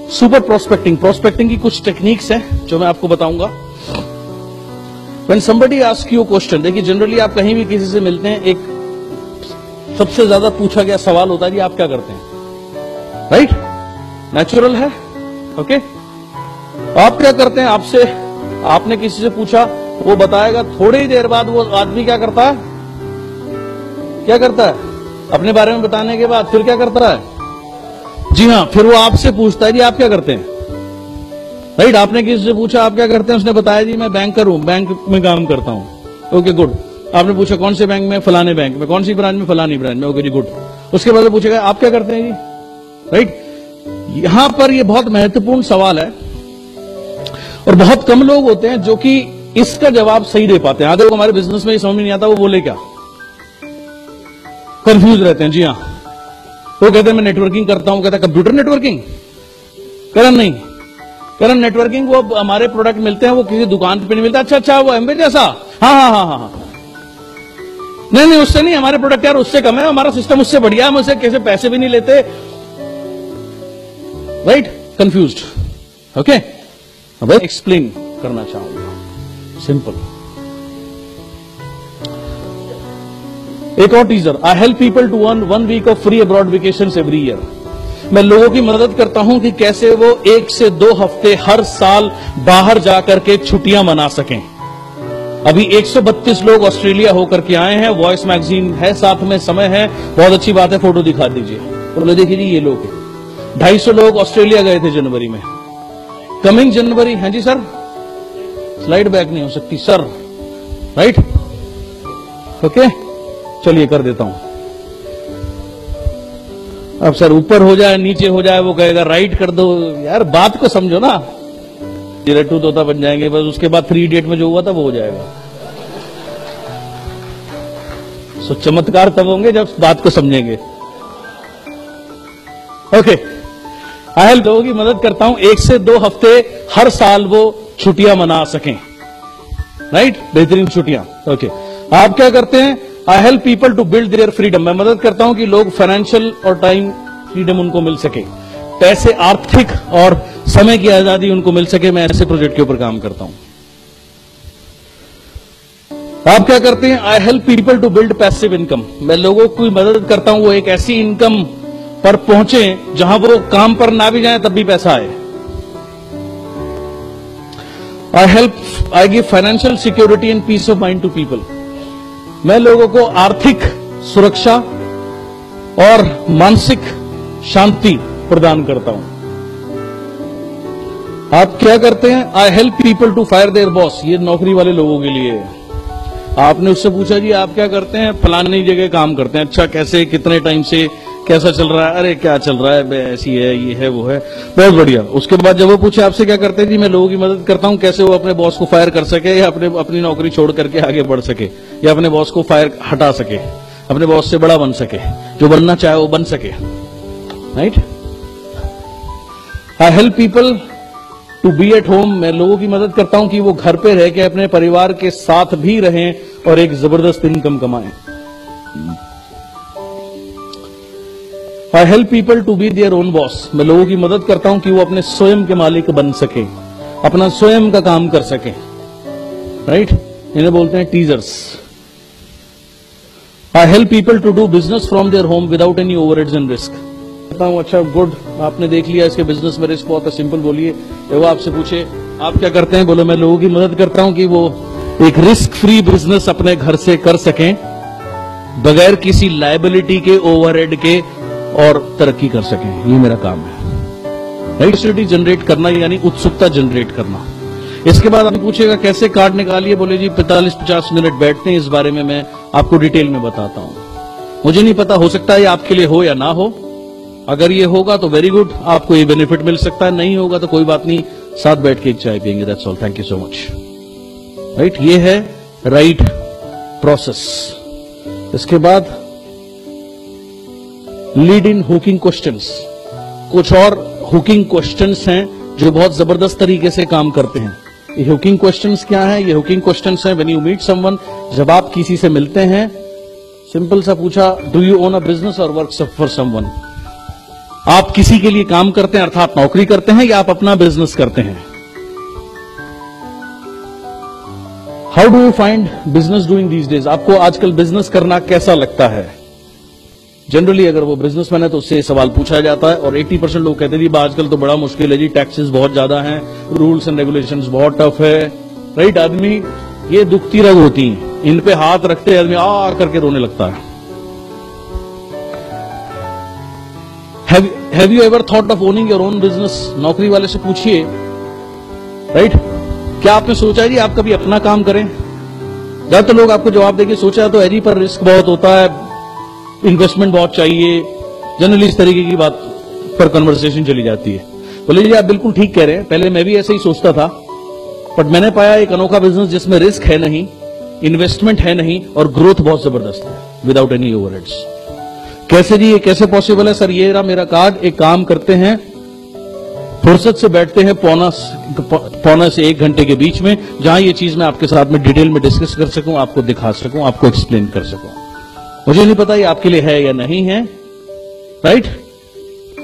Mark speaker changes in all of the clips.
Speaker 1: Super prospecting, prospecting की कुछ techniques हैं जो मैं आपको बताऊंगा। When somebody asks you a question, देखिए जनरली आप कहीं भी किसी से मिलते हैं, एक सबसे ज्यादा पूछा गया सवाल होता है कि आप क्या करते हैं, राइट? नेचुरल है, ओके? आप क्या करते हैं, आपसे आपने किसी से पूछा, वो बताएगा, थोड़ी ही देर बाद वो आदमी क्या करता है, अपने बारे में बताने के बाद फिर क्या करता है? जी हाँ, फिर वो आपसे पूछता है जी आप क्या करते हैं, राइट? आपने किसी से पूछा आप क्या करते हैं, उसने बताया जी मैं बैंकर हूं, बैंक में काम करता हूं। Okay good. आपने पूछा कौन से बैंक में? फलाने बैंक में। कौन सी ब्रांच में? फलानी ब्रांच में। ओके जी गुड। उसके बाद पूछेगा आप क्या करते हैं जी, राइट? यहां पर ये बहुत महत्वपूर्ण सवाल है और बहुत कम लोग होते हैं जो कि इसका जवाब सही दे पाते हैं। आधे लोग हमारे बिजनेस में समझ में नहीं आता वो बोले क्या, कंफ्यूज रहते हैं। जी हाँ, वो कहते हैं मैं नेटवर्किंग करता हूं, कहता है कंप्यूटर नेटवर्किंग? करण नहीं, करण नेटवर्किंग वो हमारे प्रोडक्ट मिलते हैं, वो किसी दुकान पे नहीं मिलता। अच्छा वो एमबे जैसा? हाँ, नहीं उससे नहीं, हमारे प्रोडक्ट यार उससे कम है, हमारा सिस्टम उससे बढ़िया है, हम उससे कैसे पैसे भी नहीं लेते, राइट? कंफ्यूज्ड। ओके, अब एक्सप्लेन करना चाहूंगा, सिंपल। एक और teaser, I help people to earn 1 week off free abroad vacations every year. मैं लोगों की मदद करता हूं कि कैसे वो 1 से 2 हफ्ते हर साल बाहर जाकर के छुट्टियां मना सकें। अभी 132 लोग ऑस्ट्रेलिया होकर के आए हैं, वॉइस मैगजीन है साथ में, समय है, बहुत अच्छी बात है, फोटो दिखा दीजिए। बोले देखिए जी ये लोग 250 लोग ऑस्ट्रेलिया गए थे जनवरी में, कमिंग जनवरी। हाँ जी सर, स्लाइड बैक नहीं हो सकती सर, राइट? ओके, चलिए कर देता हूं। अब सर ऊपर हो जाए नीचे हो जाए, वो कहेगा राइट कर दो। यार बात को समझो ना, रट्टू तोता बन जाएंगे बस, उसके बाद 3 इडियट में जो हुआ था वो हो जाएगा। सो चमत्कार तब होंगे जब बात को समझेंगे। ओके, आई हेल्प लोगों की मदद करता हूं 1 से 2 हफ्ते हर साल वो छुट्टियां मना सकें, राइट? बेहतरीन छुट्टियां। ओके, आप क्या करते हैं? I help people to build their freedom. मैं मदद करता हूं कि लोग फाइनेंशियल और टाइम फ्रीडम उनको मिल सके, पैसे, आर्थिक और समय की आजादी उनको मिल सके। मैं ऐसे प्रोजेक्ट के ऊपर काम करता हूं। आप क्या करते हैं? I help people to build passive income. मैं लोगों की मदद करता हूं वो एक ऐसी इनकम पर पहुंचे जहां वो काम पर ना भी जाए तब भी पैसा आए। I give financial security and peace of mind to people. मैं लोगों को आर्थिक सुरक्षा और मानसिक शांति प्रदान करता हूं। आप क्या करते हैं? I help people to fire their boss. ये नौकरी वाले लोगों के लिए है। आपने उससे पूछा जी आप क्या करते हैं? फलानी जगह काम करते हैं। अच्छा कैसे, कितने टाइम से, कैसा चल रहा है? अरे क्या चल रहा है, ऐसी है, ये है, वो है, बहुत बढ़िया। उसके बाद जब वो पूछे आपसे क्या करते हैं? जी मैं लोगों की मदद करता हूं कैसे वो अपने बॉस को फायर कर सके या अपनी नौकरी छोड़ करके आगे बढ़ सके या अपने बॉस को फायर हटा सके, अपने बॉस से बड़ा बन सके, जो बनना चाहे वो बन सके, right? I help people to be at home. मैं लोगों की मदद करता हूं कि वो घर पे रह के अपने परिवार के साथ भी रहें और एक जबरदस्त इनकम कमाएं। I help people to be their own boss. मैं लोगों की मदद करता हूं कि वो अपने स्वयं के मालिक बन सके, अपना स्वयं का काम कर सके, राइट? इन्हें बोलते हैं teasers. I help people to do business from their home without any overheads and risk. कहता हूं अच्छा गुड, आपने देख लिया इसके बिजनेस में रिस्क बहुत है, सिंपल बोलिए। वो आपसे पूछे आप क्या करते हैं? बोलो मैं लोगों की मदद करता हूं कि वो एक रिस्क फ्री बिजनेस अपने घर से कर सकें बगैर किसी लायबिलिटी के, ओवरहेड के, और तरक्की कर सकें। ये मेरा काम है, क्यूरियोसिटी जनरेट करना यानी उत्सुकता जनरेट करना। इसके बाद आप पूछेगा कैसे कार्ड निकालिए? बोले जी 45-50 मिनट बैठते हैं, इस बारे में मैं आपको डिटेल में बताता हूं। मुझे नहीं पता, हो सकता है ये आपके लिए हो या ना हो। अगर ये होगा तो वेरी गुड, आपको ये बेनिफिट मिल सकता है, नहीं होगा तो कोई बात नहीं, साथ बैठ के एक चाय पियेंगे, that's all. Thank you so much, right? ये है राइट प्रोसेस। इसके बाद लीड इन हुकिंग क्वेश्चंस। कुछ और हुकिंग क्वेश्चंस हैं जो बहुत जबरदस्त तरीके से काम करते हैं। ये हुकिंग क्वेश्चंस क्या है? ये हुकिंग क्वेश्चंस हैं व्हेन यू मीट समवन, जब आप किसी से मिलते हैं, सिंपल सा पूछा do you own a business और वर्क फॉर समवन। आप किसी के लिए काम करते हैं अर्थात नौकरी करते हैं या आप अपना बिजनेस करते हैं? How do you find business doing these days? आपको आजकल बिजनेस करना कैसा लगता है? जनरली अगर वो बिजनेसमैन है तो उससे सवाल पूछा जाता है और 80% लोग कहते हैं जी आजकल तो बड़ा मुश्किल है जी, टैक्सेस बहुत ज्यादा हैं, रूल्स एंड रेगुलेशंस बहुत टफ है, राइट? आदमी ये दुखती रग होती हैं, इन पे हाथ रखते आदमी आ करके रोने लगता है। Have you ever thought of owning your own business? नौकरी वाले से पूछिए, राइट? क्या आपने सोचा है जी आप कभी अपना काम करें? ज्यादातर लोग आपको जवाब देंगे सोचा तो है जी, पर रिस्क बहुत होता है, इन्वेस्टमेंट बहुत चाहिए, जनरली इस तरीके की बात पर कन्वर्सेशन चली जाती है। बोले जी आप बिल्कुल ठीक कह रहे हैं, पहले मैं भी ऐसे ही सोचता था, बट मैंने पाया एक अनोखा बिजनेस जिसमें रिस्क है नहीं, इन्वेस्टमेंट है नहीं और ग्रोथ बहुत जबरदस्त है विदाउट एनी ओवरहेड्स। कैसे जी, ये कैसे पॉसिबल है? सर ये रहा मेरा कार्ड, एक काम करते हैं, फुर्सत से बैठते हैं पौना से 1 घंटे के बीच में, जहां ये चीज मैं आपके साथ में डिटेल में डिस्कस कर सकूं, आपको दिखा सकूं, आपको एक्सप्लेन कर सकूं। मुझे नहीं पता ये आपके लिए है या नहीं है, right?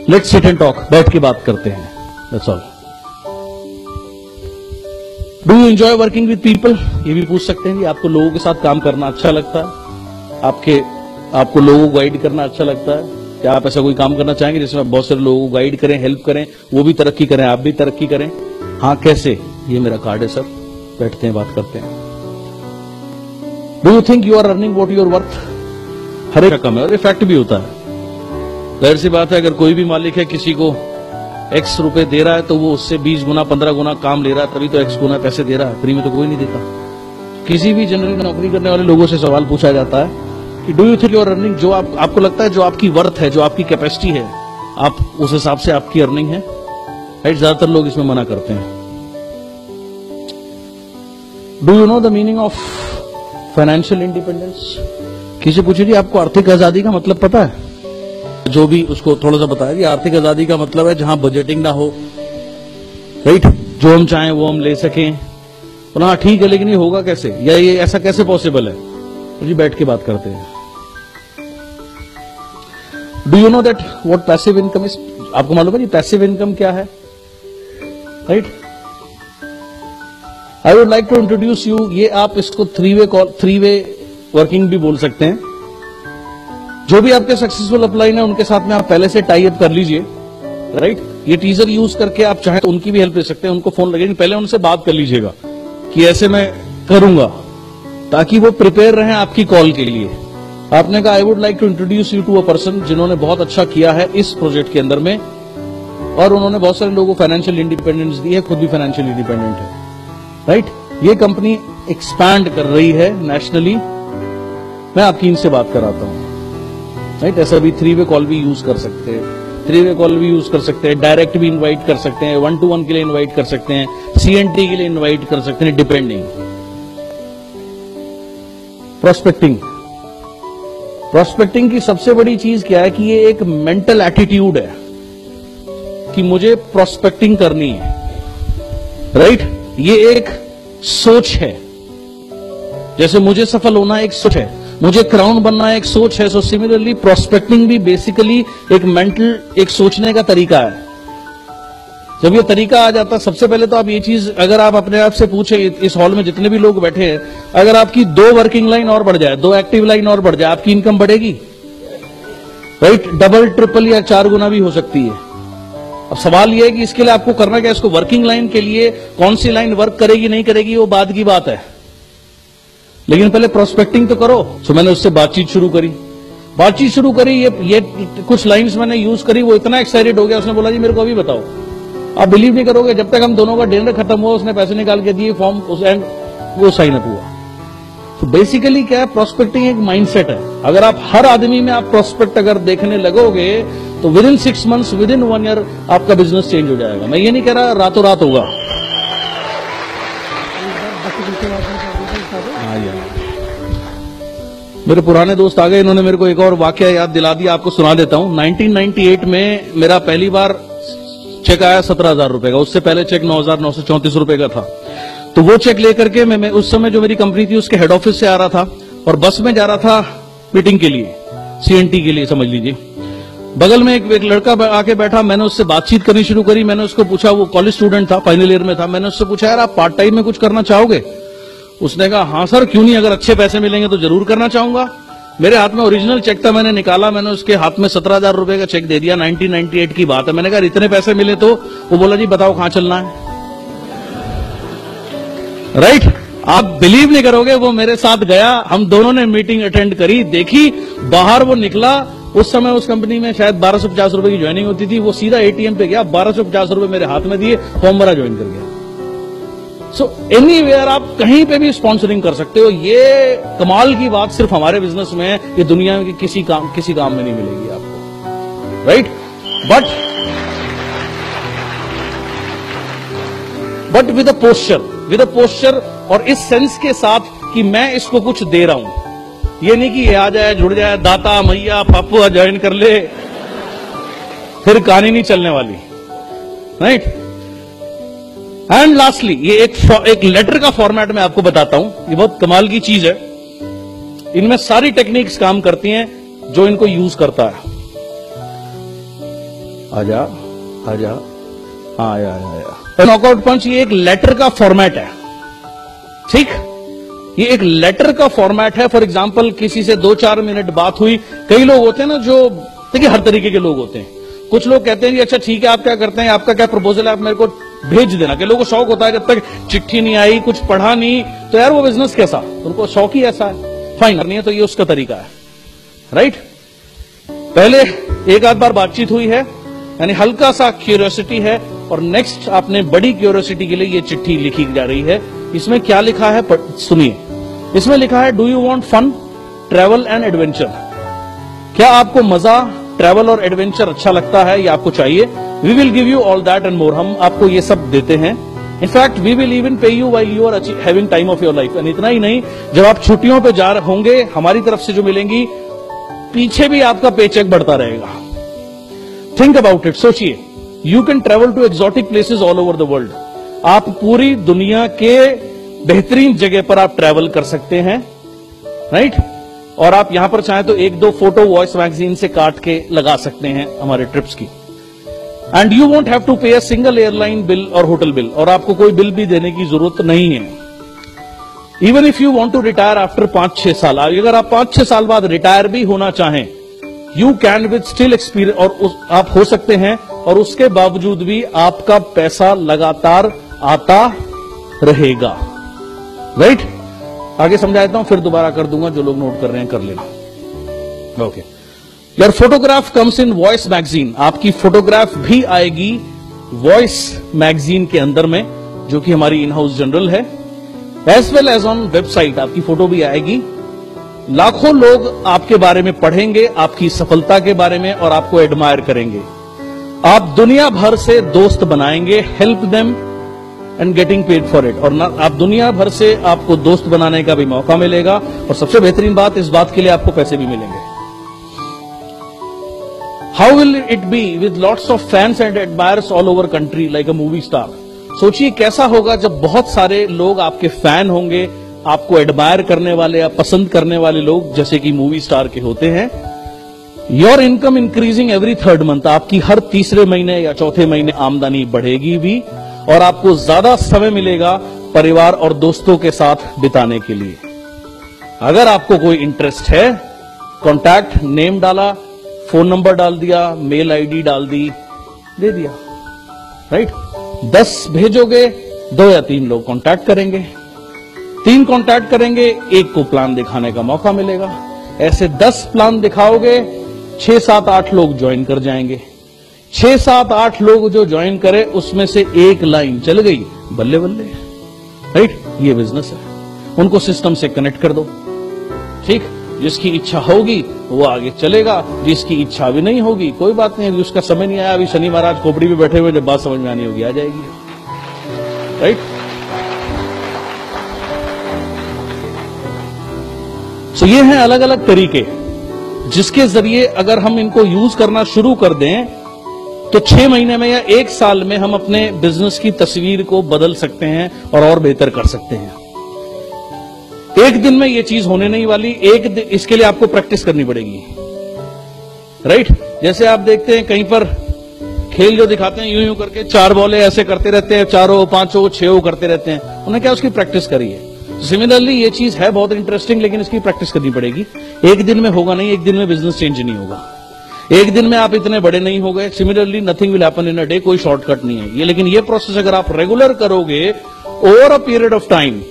Speaker 1: Let's sit and talk, बैठ के बात करते हैं, that's all. Do you enjoy working with people? ये भी पूछ सकते हैं कि आपको लोगों के साथ काम करना अच्छा लगता है? आपको लोगों को गाइड करना अच्छा लगता है? क्या आप ऐसा कोई काम करना चाहेंगे जिसमें आप बहुत सारे लोगों को गाइड करें, हेल्प करें, वो भी तरक्की करें, आप भी तरक्की करें? हाँ, कैसे? ये मेरा कार्ड है सर, बैठते हैं, बात करते हैं। Do you think you are earning what you are worth? हर एक रकम है और इफेक्ट भी होता है। जाहिर सी बात है, अगर कोई भी मालिक है किसी को X रुपए दे रहा है तो वो उससे 20 गुना 15 गुना काम ले रहा है, तभी तो X गुना पैसे दे रहा है, फ्री में तो कोई नहीं देता। किसी भी जनरली नौकरी करने वाले लोगों से सवाल पूछा जाता है कि do you think you are earning, जो आपको लगता है जो आपकी वर्थ है, जो आपकी कैपेसिटी है, आप उस हिसाब से आपकी अर्निंग है, राइट? ज्यादातर लोग इसमें मना करते हैं। Do you know the meaning of financial independence? किसी पूछे जी आपको आर्थिक आजादी का मतलब पता है? जो भी उसको थोड़ा सा बताया कि आर्थिक आजादी का मतलब है जहां बजटिंग ना हो, राइट? जो हम चाहें वो हम ले सकें। तो हाँ ठीक है, लेकिन ये होगा कैसे, या ये ऐसा कैसे पॉसिबल है? तो जी बैठ के बात करते हैं। Do you know that what passive income is? आपको मालूम है जी पैसिव इनकम क्या है, right? I would like to introduce you, ये आप इसको थ्री वे वर्किंग भी बोल सकते हैं। जो भी आपके सक्सेसफुल अपलाइन है उनके साथ में आप पहले से टाई अप कर लीजिए, राइट? ये टीजर यूज करके आप चाहे तो उनकी भी हेल्प ले सकते हैं, उनको फोन लगेगी, पहले उनसे बात कर लीजिएगा कि ऐसे मैं करूंगा, ताकि वो प्रिपेयर रहें आपकी कॉल के लिए। आपने कहा I would like to introduce you to a person जिन्होंने बहुत अच्छा किया है इस प्रोजेक्ट के अंदर में, और उन्होंने बहुत सारे लोगों को फाइनेंशियल इंडिपेंडेंस दी है, खुद भी फाइनेंशियल इंडिपेंडेंट है, राइट? ये कंपनी एक्सपैंड कर रही है नेशनली, मैं आपकी इनसे बात कराता हूं, राइट? ऐसा भी 3-वे कॉल भी यूज कर सकते हैं, 3-वे कॉल भी यूज कर सकते हैं, डायरेक्ट भी इनवाइट कर सकते हैं, 1-to-1 के लिए इनवाइट कर सकते हैं, CNT के लिए इनवाइट कर सकते हैं, डिपेंडिंग। प्रोस्पेक्टिंग की सबसे बड़ी चीज क्या है कि ये एक मेंटल एटीट्यूड है कि मुझे प्रोस्पेक्टिंग करनी है, राइट? ये एक सोच है, जैसे मुझे सफल होना एक सोच है, मुझे क्राउन बनना एक सोच है। सो सिमिलरली प्रोस्पेक्टिंग भी बेसिकली एक मेंटल, एक सोचने का तरीका है। जब ये तरीका आ जाता, सबसे पहले तो आप ये चीज अगर आप अपने आप से पूछे, इस हॉल में जितने भी लोग बैठे हैं, अगर आपकी 2 वर्किंग लाइन और बढ़ जाए, 2 एक्टिव लाइन और बढ़ जाए, आपकी इनकम बढ़ेगी, राइट? डबल, ट्रिपल या 4 गुना भी हो सकती है। अब सवाल यह है कि इसके लिए आपको करना क्या है? इसको वर्किंग लाइन के लिए कौन सी लाइन वर्क करेगी नहीं करेगी वो बाद की बात है, लेकिन पहले प्रोस्पेक्टिंग तो करो। तो मैंने उससे बातचीत शुरू करी, ये कुछ लाइंस मैंने यूज करी, वो इतना एक्साइटेड हो गया, उसने बोला जी मेरे को अभी बताओ। आप बिलीव नहीं करोगे, जब तक हम दोनों का डिनर खत्म हुआ उसने पैसे निकाल के दिए, फॉर्म वो साइन अप हुआ। तो बेसिकली क्या है, प्रोस्पेक्टिंग एक माइंडसेट है। अगर आप हर आदमी में आप प्रोस्पेक्ट अगर देखने लगोगे तो with in 6 months, with in 1 year आपका बिजनेस चेंज हो जाएगा। मैं ये नहीं कह रहा रातों रात होगा। मेरे पुराने दोस्त आ गए, इन्होंने मेरे को एक और वाकया याद दिला दिया, आपको सुना देता हूं। 1998 में मेरा पहली बार चेक आया 17,000 रुपए का, उससे पहले चेक 9,934 रुपए का था। तो वो चेक लेकर के मैं उस समय जो मेरी कंपनी थी उसके हेड ऑफिस से आ रहा था और बस में जा रहा था मीटिंग के लिए, CNT के लिए समझ लीजिए। बगल में एक लड़का आके बैठा, मैंने उससे बातचीत करनी शुरू करी। मैंने उसको पूछा, वो कॉलेज स्टूडेंट था, फाइनल ईयर में था। मैंने उससे पूछा, यार आप पार्ट टाइम में कुछ करना चाहोगे? उसने कहा, हाँ सर, क्यों नहीं, अगर अच्छे पैसे मिलेंगे तो जरूर करना चाहूंगा। मेरे हाथ में ओरिजिनल चेक था, मैंने निकाला, मैंने उसके हाथ में 17,000 रुपए का चेक दे दिया। 1998 की बात है। मैंने कहा इतने पैसे मिले तो? वो बोला, जी बताओ कहां चलना है। राइट? आप बिलीव नहीं करोगे, वो मेरे साथ गया, हम दोनों ने मीटिंग अटेंड करी, देखी, बाहर वो निकला। उस समय उस कंपनी में शायद 1250 रुपए की ज्वाइनिंग होती थी। वो सीधा एटीएम पे गया, 1250 रुपए मेरे हाथ में दिए, फॉर्म भरा, ज्वाइन कर गया। सो एनीवेयर आप कहीं पे भी स्पॉन्सरिंग कर सकते हो। ये कमाल की बात सिर्फ हमारे बिजनेस में है, ये दुनिया में किसी काम में नहीं मिलेगी आपको। Right? But with a posture और इस सेंस के साथ कि मैं इसको कुछ दे रहा हूं। ये नहीं कि ये आ जाए, जुड़ जाए, दाता मैया पापू ज्वाइन कर ले, फिर कहानी नहीं चलने वाली। राइट? एंड लास्टली, ये एक लेटर का फॉर्मेट मैं आपको बताता हूं, ये बहुत कमाल की चीज है। इनमें सारी टेक्निक्स काम करती हैं जो इनको यूज करता है। आजा आजा, हाँ आया। नॉकआउट पंच ये एक लेटर का फॉर्मेट है। ठीक, ये एक लेटर का फॉर्मेट है। फॉर एग्जाम्पल, किसी से 2-4 मिनट बात हुई। कई लोग होते हैं ना, जो देखिए हर तरीके के लोग होते हैं। कुछ लोग कहते हैं, अच्छा ठीक है, आप क्या करते हैं, आपका क्या प्रपोजल है, आप मेरे को भेज देना। कि लोगों को शौक होता है, जब तक चिट्ठी नहीं आई, कुछ पढ़ा नहीं, तो यार वो बिजनेस कैसा, उनको शौक ही ऐसा है। फाइन, नहीं है तो ये उसका तरीका है। राइट? पहले एक आध बार बातचीत हुई है, यानी हल्का सा क्यूरियोसिटी है, और नेक्स्ट आपने बड़ी क्यूरियोसिटी के लिए ये चिट्ठी लिखी जा रही है। इसमें क्या लिखा है सुनिए। इसमें लिखा है, do you want fun, travel and adventure? क्या आपको मजा, ट्रैवल और एडवेंचर अच्छा लगता है, या आपको चाहिए? We will give you all that and more. हम आपको ये सब देते हैं। In fact we will even pay you while you are having time of your life. And इतना ही नहीं, जब आप छुट्टियों पे जा रहे होंगे, हमारी तरफ से जो मिलेंगी, पीछे भी आपका पेचेक बढ़ता रहेगा। थिंक अबाउट इट, सोचिए। You can travel to exotic places all over the world. आप पूरी दुनिया के बेहतरीन जगह पर आप ट्रेवल कर सकते हैं। राइट? और आप यहां पर चाहें तो 1-2 फोटो वॉइस मैगजीन से काट के लगा सकते हैं हमारे ट्रिप्स की। And you won't have to pay a single airline bill और होटल बिल, और आपको कोई बिल भी देने की जरूरत नहीं है। Even if you want to retire after 5-6 साल, अगर आप 5-6 साल बाद रिटायर भी होना चाहें, you can with still experience, और आप हो सकते हैं, और उसके बावजूद भी आपका पैसा लगातार आता रहेगा। राइट? आगे समझा देता हूं, फिर दोबारा कर दूंगा, जो लोग नोट कर रहे हैं कर लेना। Okay. Your photograph comes in voice magazine. आपकी फोटोग्राफ भी आएगी वॉइस मैगजीन के अंदर में, जो कि हमारी इन हाउस जनरल है। As well as on website आपकी फोटो भी आएगी। लाखों लोग आपके बारे में पढ़ेंगे, आपकी सफलता के बारे में, और आपको एडमायर करेंगे। आप दुनिया भर से दोस्त बनाएंगे, help them and getting paid for it. और आप दुनिया भर से आपको दोस्त बनाने का भी मौका मिलेगा, और सबसे बेहतरीन बात, इस बात के लिए आपको पैसे भी मिलेंगे। How will it be with lots of fans and admires all over country like a movie star? सोचिए कैसा होगा जब बहुत सारे लोग आपके फैन होंगे, आपको एडमायर करने वाले या पसंद करने वाले लोग, जैसे कि मूवी स्टार के होते हैं। Your income increasing every 3rd month. आपकी हर तीसरे महीने या चौथे महीने आमदनी बढ़ेगी भी, और आपको ज्यादा समय मिलेगा परिवार और दोस्तों के साथ बिताने के लिए। अगर आपको कोई इंटरेस्ट है, कॉन्टैक्ट नेम डाला, फोन नंबर डाल दिया, मेल आईडी डाल दी, दे दिया। राइट? 10 भेजोगे, 2 या 3 लोग कांटेक्ट करेंगे, 3 कांटेक्ट करेंगे, 1 को प्लान दिखाने का मौका मिलेगा। ऐसे 10 प्लान दिखाओगे, 6, 7, 8 लोग ज्वाइन कर जाएंगे। 6, 7, 8 लोग जो ज्वाइन करे, उसमें से 1 लाइन चल गई, बल्ले बल्ले। राइट? ये बिजनेस है। उनको सिस्टम से कनेक्ट कर दो। ठीक? जिसकी इच्छा होगी वो आगे चलेगा, जिसकी इच्छा भी नहीं होगी कोई बात नहीं, उसका समय नहीं आया, अभी शनि महाराज खोपड़ी में बैठे हुए, जब बात समझ में आनी होगी आ जाएगी। राइट? सो ये हैं अलग अलग तरीके, जिसके जरिए अगर हम इनको यूज करना शुरू कर दें, तो 6 महीने में या 1 साल में हम अपने बिजनेस की तस्वीर को बदल सकते हैं और बेहतर कर सकते हैं। एक दिन में ये चीज होने नहीं वाली, इसके लिए आपको प्रैक्टिस करनी पड़ेगी। राइट। जैसे आप देखते हैं कहीं पर खेल जो दिखाते हैं, यूं यूं करके 4 बॉलें ऐसे करते रहते हैं, 4 5 6 करते रहते हैं, उन्हें क्या उसकी प्रैक्टिस करी है। सिमिलरली ये चीज है बहुत इंटरेस्टिंग, लेकिन इसकी प्रैक्टिस करनी पड़ेगी। एक दिन में होगा नहीं, एक दिन में बिजनेस चेंज नहीं होगा, एक दिन में आप इतने बड़े नहीं हो गए। Similarly nothing will happen in a day, कोई शॉर्टकट नहीं है ये। लेकिन ये प्रोसेस अगर आप रेगुलर करोगे over a period of time,